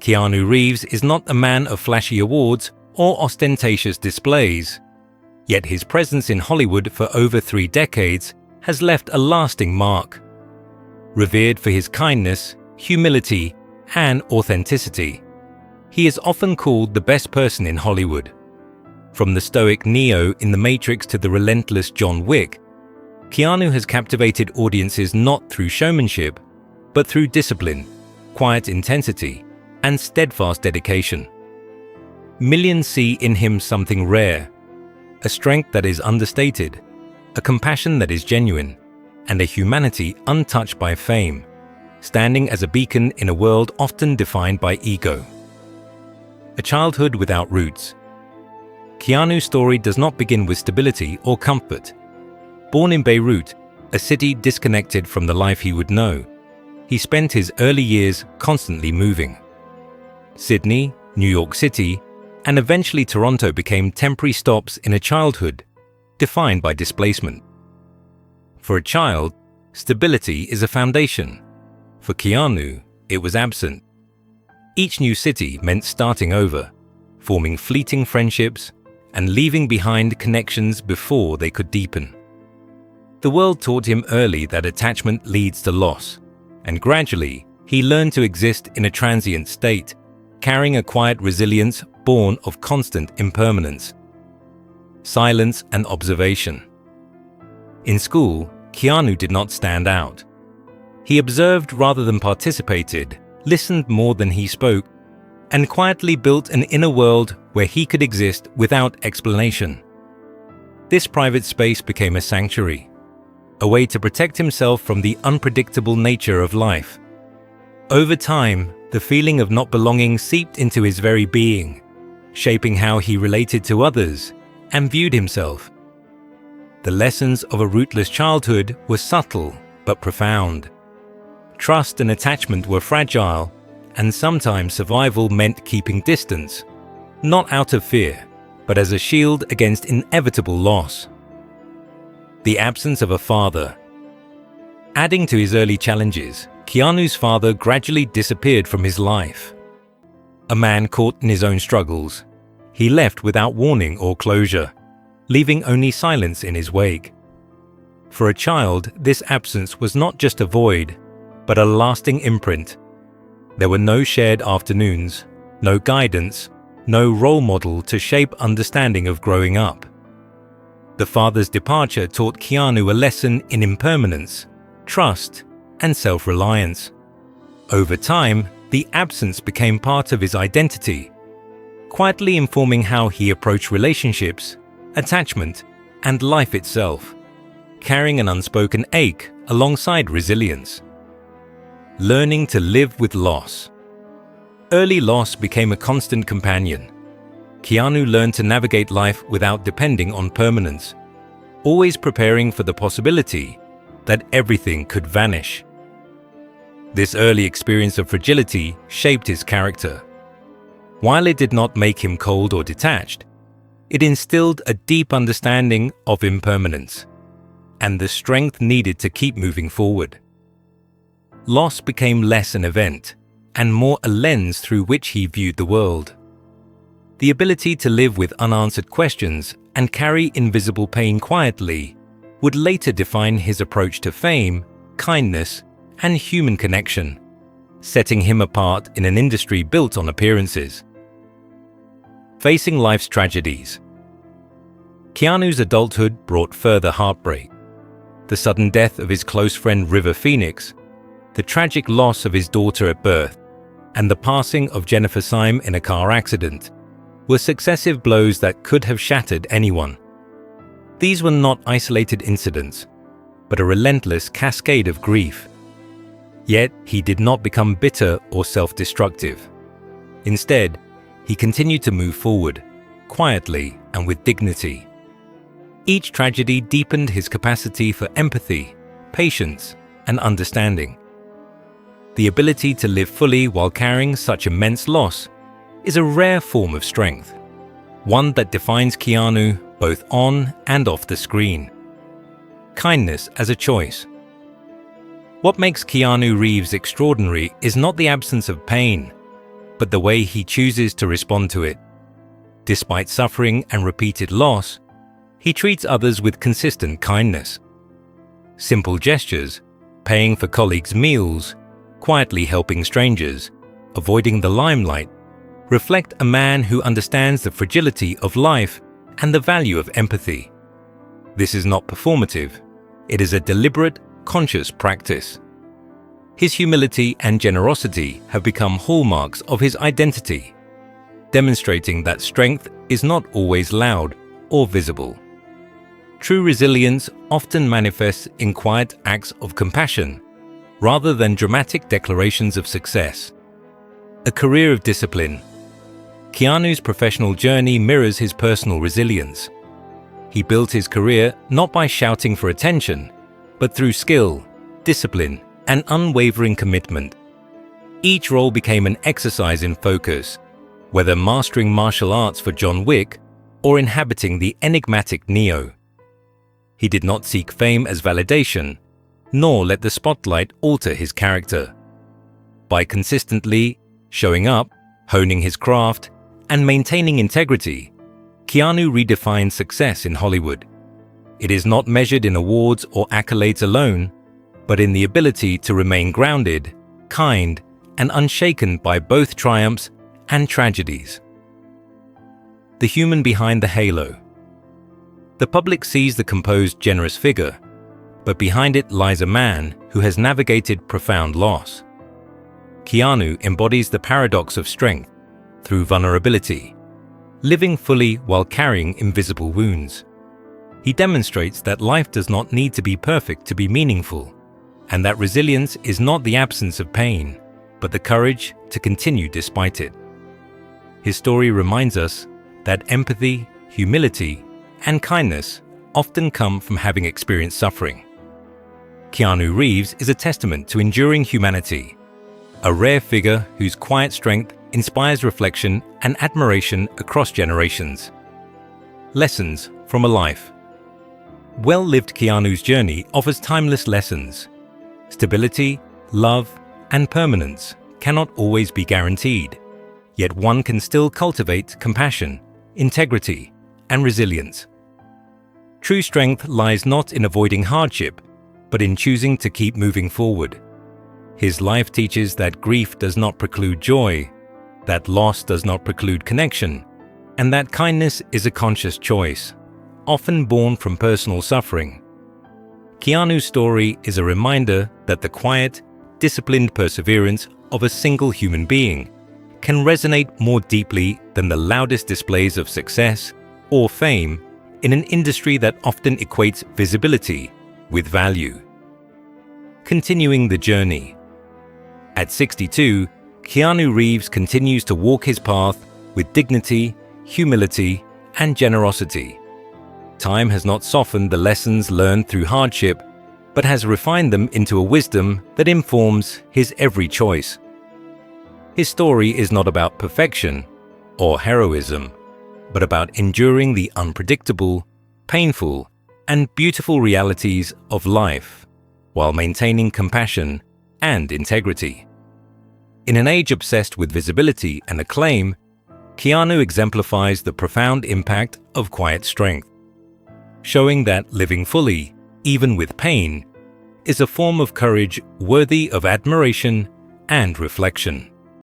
Keanu Reeves is not a man of flashy awards or ostentatious displays, yet his presence in Hollywood for over 3 decades has left a lasting mark. Revered for his kindness, humility, and authenticity, he is often called the best person in Hollywood. From the stoic Neo in The Matrix to the relentless John Wick, Keanu has captivated audiences not through showmanship, but through discipline, quiet intensity, and steadfast dedication. Millions see in him something rare, a strength that is understated, a compassion that is genuine, and a humanity untouched by fame, standing as a beacon in a world often defined by ego. A childhood without roots. Keanu's story does not begin with stability or comfort. Born in Beirut, a city disconnected from the life he would know, he spent his early years constantly moving. Sydney, New York City, and eventually Toronto became temporary stops in a childhood defined by displacement. For a child, stability is a foundation. For Keanu, it was absent. Each new city meant starting over, forming fleeting friendships, and leaving behind connections before they could deepen. The world taught him early that attachment leads to loss, and gradually he learned to exist in a transient state, carrying a quiet resilience born of constant impermanence, silence, and observation. In school, Keanu did not stand out. He observed rather than participated, listened more than he spoke, and quietly built an inner world where he could exist without explanation. This private space became a sanctuary, a way to protect himself from the unpredictable nature of life. Over time, the feeling of not belonging seeped into his very being, shaping how he related to others and viewed himself. The lessons of a rootless childhood were subtle but profound. Trust and attachment were fragile, and sometimes survival meant keeping distance, not out of fear, but as a shield against inevitable loss. The absence of a father. Adding to his early challenges, Keanu's father gradually disappeared from his life. A man caught in his own struggles, he left without warning or closure, leaving only silence in his wake. For a child, this absence was not just a void, but a lasting imprint. There were no shared afternoons, no guidance, no role model to shape understanding of growing up. The father's departure taught Keanu a lesson in impermanence, trust, and self-reliance. Over time, the absence became part of his identity, quietly informing how he approached relationships, attachment, and life itself, carrying an unspoken ache alongside resilience. Learning to live with loss. Early loss became a constant companion. Keanu learned to navigate life without depending on permanence, always preparing for the possibility that everything could vanish. This early experience of fragility shaped his character. While it did not make him cold or detached, it instilled a deep understanding of impermanence and the strength needed to keep moving forward. Loss became less an event and more a lens through which he viewed the world. The ability to live with unanswered questions and carry invisible pain quietly would later define his approach to fame, kindness, and human connection, setting him apart in an industry built on appearances. Facing life's tragedies. Keanu's adulthood brought further heartbreak. The sudden death of his close friend River Phoenix, the tragic loss of his daughter at birth, and the passing of Jennifer Syme in a car accident were successive blows that could have shattered anyone. These were not isolated incidents, but a relentless cascade of grief. Yet, he did not become bitter or self-destructive. Instead, he continued to move forward, quietly and with dignity. Each tragedy deepened his capacity for empathy, patience, and understanding. The ability to live fully while carrying such immense loss is a rare form of strength, one that defines Keanu both on and off the screen. Kindness as a choice. What makes Keanu Reeves extraordinary is not the absence of pain, but the way he chooses to respond to it. Despite suffering and repeated loss, he treats others with consistent kindness. Simple gestures, paying for colleagues' meals, quietly helping strangers, avoiding the limelight, reflect a man who understands the fragility of life and the value of empathy. This is not performative. It is a deliberate, conscious practice. His humility and generosity have become hallmarks of his identity, demonstrating that strength is not always loud or visible. True resilience often manifests in quiet acts of compassion rather than dramatic declarations of success. A career of discipline. Keanu's professional journey mirrors his personal resilience. He built his career not by shouting for attention, but through skill, discipline, and unwavering commitment. Each role became an exercise in focus, whether mastering martial arts for John Wick or inhabiting the enigmatic Neo. He did not seek fame as validation, nor let the spotlight alter his character. By consistently showing up, honing his craft, and maintaining integrity, Keanu redefined success in Hollywood. It is not measured in awards or accolades alone, but in the ability to remain grounded, kind, and unshaken by both triumphs and tragedies. The human behind the halo. The public sees the composed, generous figure, but behind it lies a man who has navigated profound loss. Keanu embodies the paradox of strength through vulnerability, living fully while carrying invisible wounds. He demonstrates that life does not need to be perfect to be meaningful, and that resilience is not the absence of pain, but the courage to continue despite it. His story reminds us that empathy, humility, and kindness often come from having experienced suffering. Keanu Reeves is a testament to enduring humanity, a rare figure whose quiet strength inspires reflection and admiration across generations. Lessons from a life. Well-lived Keanu's journey offers timeless lessons. Stability, love, and permanence cannot always be guaranteed, yet one can still cultivate compassion, integrity, and resilience. True strength lies not in avoiding hardship, but in choosing to keep moving forward. His life teaches that grief does not preclude joy, that loss does not preclude connection, and that kindness is a conscious choice, often born from personal suffering. Keanu's story is a reminder that the quiet, disciplined perseverance of a single human being can resonate more deeply than the loudest displays of success or fame in an industry that often equates visibility with value. Continuing the journey. At 62, Keanu Reeves continues to walk his path with dignity, humility, and generosity. Time has not softened the lessons learned through hardship, but has refined them into a wisdom that informs his every choice. His story is not about perfection or heroism, but about enduring the unpredictable, painful, and beautiful realities of life, while maintaining compassion and integrity. In an age obsessed with visibility and acclaim, Keanu exemplifies the profound impact of quiet strength, showing that living fully, even with pain, is a form of courage worthy of admiration and reflection.